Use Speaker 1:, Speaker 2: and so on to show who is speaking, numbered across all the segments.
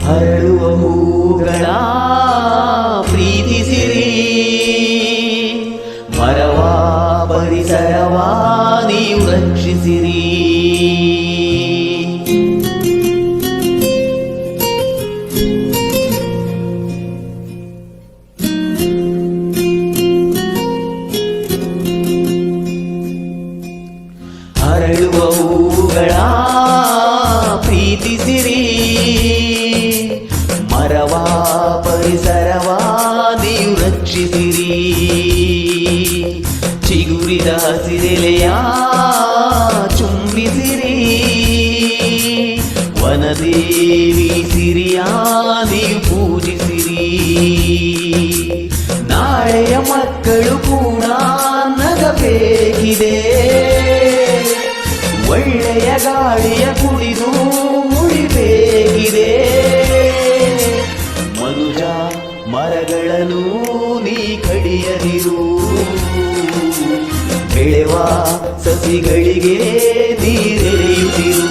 Speaker 1: ಹರಳುವ ಹೂಗಳ ಪ್ರೀತಿಸಿರಿ, ಮರವ ಪರಿಸರವ ನೀವು ರಕ್ಷಿಸಿರಿ. ಹರಳುವ ಹೂಗಳ ಪ್ರೀತಿಸಿರಿ, ಮರವ ಪರಿಸರವ ನೀವು ರಕ್ಷಿಸಿರಿ. ಚಿಗುರಿದ ಹಸಿರೆಲೆಯ ಚುಂಬಿಸಿರಿ, ವನದೇವಿ ಸಿರಿಯ ನೀವು ಪೂಜಿಸಿರಿ. ನಾಳೆಯ ಮಕ್ಕಳು ಕೂಡ ನಗಬೇಕಿದೆ, ಒಳ್ಳೆಯ ಗಾಳಿಯ ಕುಡಿದು ಉಳಿಬೇಕಿದೆ. ಮನುಜ ಮರಗಳನ್ನು ನೀ ಕಡಿಯದಿರು, ಬೆಳೆವ ಸಸಿಗಳಿಗೆ ನೀರೆರೆಯುತ್ತಿರು.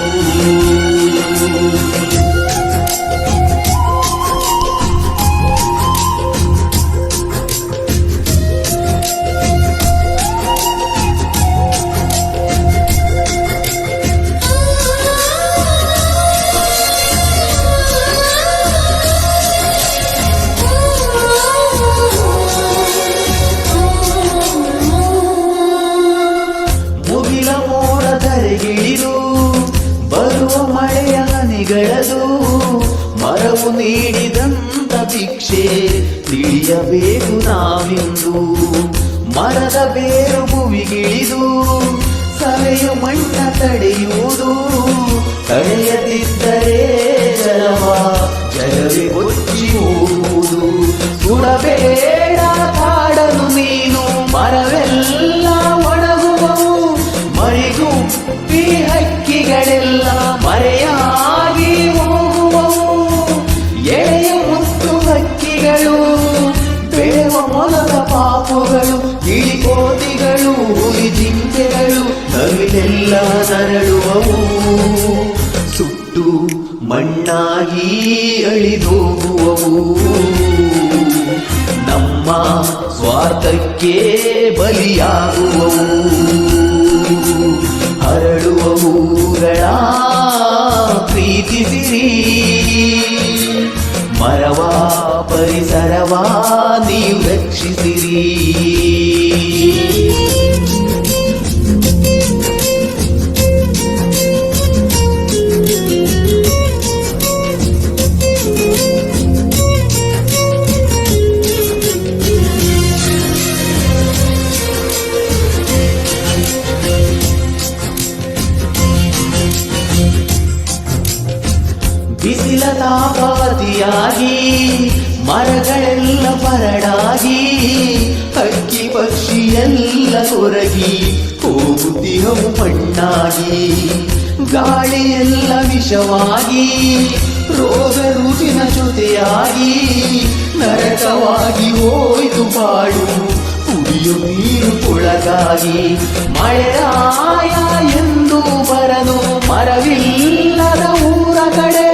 Speaker 1: ಬರುವ ಮಳೆಯ ಹನಿಗಳದು ಮರವು ನೀಡಿದಂತ ಭಿಕ್ಷೆ ತಿಳಿಯಬೇಕು ನಾವಿಂದು. ಮರದ ಬೇರು ಭುವಿಗಿಳಿದು ಸವೆಯು ಮಣ್ಣ ತಡೆಯುವುದು, ತಡೆಯದಿದ್ದರೆ ಜಲವೇ ಕೊಚ್ಚಿ ಹೋಗುವುದು. ಸುಡಬೇಡ ಕಾಡಲು ನೀನು, ಮರವೆಲ್ಲ ಒಣಗುವವು, ಮರಿಗುಪ್ಪಿ ಹಕ್ಕಿಗಳೆಲ್ಲ ಮರೆಯಾಗಿ ಹೋಗುವವು. ಎಳೆಯ ಮುತ್ತು ಹಕ್ಕಿಗಳು, ಬೆಳೆವ ಮೊಲದ ಪಾಪುಗಳು, ಗಿಳಿಕೋತಿಗಳು, ಹುಲಿ ಜಿಂಕೆಗಳು ನವಿಲೆಲ್ಲ ನರಳುವವು. ಸುಟ್ಟು ಮಣ್ಣಾಗಿ ಅಳಿದೋಗುವವು, ನಮ್ಮ ಸ್ವಾರ್ಥಕ್ಕೆ ಬಲಿಯಾಗುವವು. ಹರಳುವ ಹೂಗಳ ಪ್ರೀತಿಸಿರಿ, ಮರವ ಪರಿಸರವ ನೀವು ರಕ್ಷಿಸಿರಿ. ಬಿಸಿಲ ತಾಪಾತಿಯಾಗಿ ಮರಗಳೆಲ್ಲ ಬರಡಾಗಿ, ಹಕ್ಕಿ ಪಕ್ಷಿ ಎಲ್ಲ ಕೊರಗಿ ಹೋಗುತ್ತಿಹವು ಮಣ್ಣಾಗಿ. ಗಾಳಿಯೆಲ್ಲ ವಿಷವಾಗಿ ರೋಗ ರುಜಿನ ಜೊತೆಯಾಗಿ, ನರಕವಾಗಿ ಹೋಯ್ತು ಬಾಳು ಕುಡಿಯೋ ನೀರು ಕೊಳಗಾಗಿ. ಮಳೆರಾಯ ಎಂದು ಬರನು ಮರವಿಲ್ಲದ ಊರ ಕಡೆ,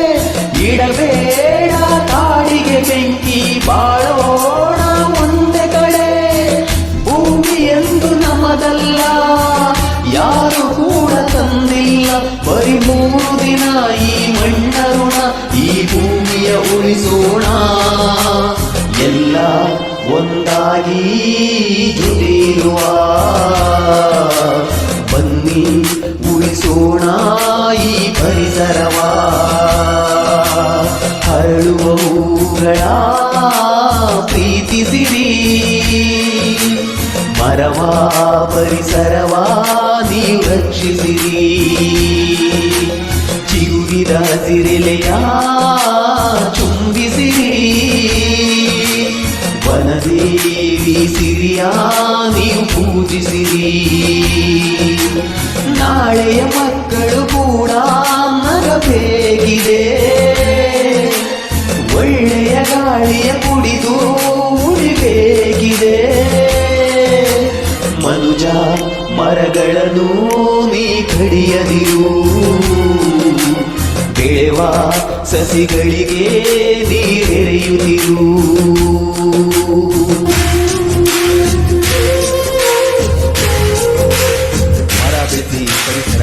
Speaker 1: ಇಡಬೇಡ ಕಾಡಿಗೆ ಬೆಂಕಿ ಬಾಳೋಣ ಒಂದೇ ಕಡೆ. ಭೂಮಿ ಎಂದು ನಮ್ಮದಲ್ಲ, ಯಾರು ಕೂಡ ತಂದಿಲ್ಲ, ಬರೀ 3 ದಿನ ಈ ಮಣ್ಣ ಋಣ, ಈ ಭೂಮಿಯ ಉಳಿಸೋಣ. ಎಲ್ಲ ಒಂದಾಗಿ ಜೊತೆಯಿರುವ ಬನ್ನಿ ಉಳಿಸೋಣ ಈ ಪರಿಸರವ. ಹರಳುವ ಹೂಗಳ ಪ್ರೀತಿಸಿರಿ, ಮರವ ಪರಿಸರವ ನೀವು ರಕ್ಷಿಸಿರಿ. ಚಿಗುರಿದ ಹಸಿರೆಲೆಯ ಚುಂಬಿಸಿರಿ, ವನದೇವಿ ಸಿರಿಯ ನೀವು ಪೂಜಿಸಿರಿ. ನಾಳೆಯ ಮಕ್ಕಳು ಕೂಡ ನಗಬೇಕಿದೆ, ಒಳ್ಳೆಯ ಗಾಳಿಯ ಕುಡಿದು ಉಳಿಬೇಕಿದೆ. ಮನುಜ ಮರಗಳನ್ನು ನೀ ಕಡಿಯದಿರು, ಬೆಳೆವ ಸಸಿಗಳಿಗೆ ನೀರೆರೆಯುತ್ತಿರು.
Speaker 2: ಮರ ಬೆಳೆಸಿ ಪರಿಸರ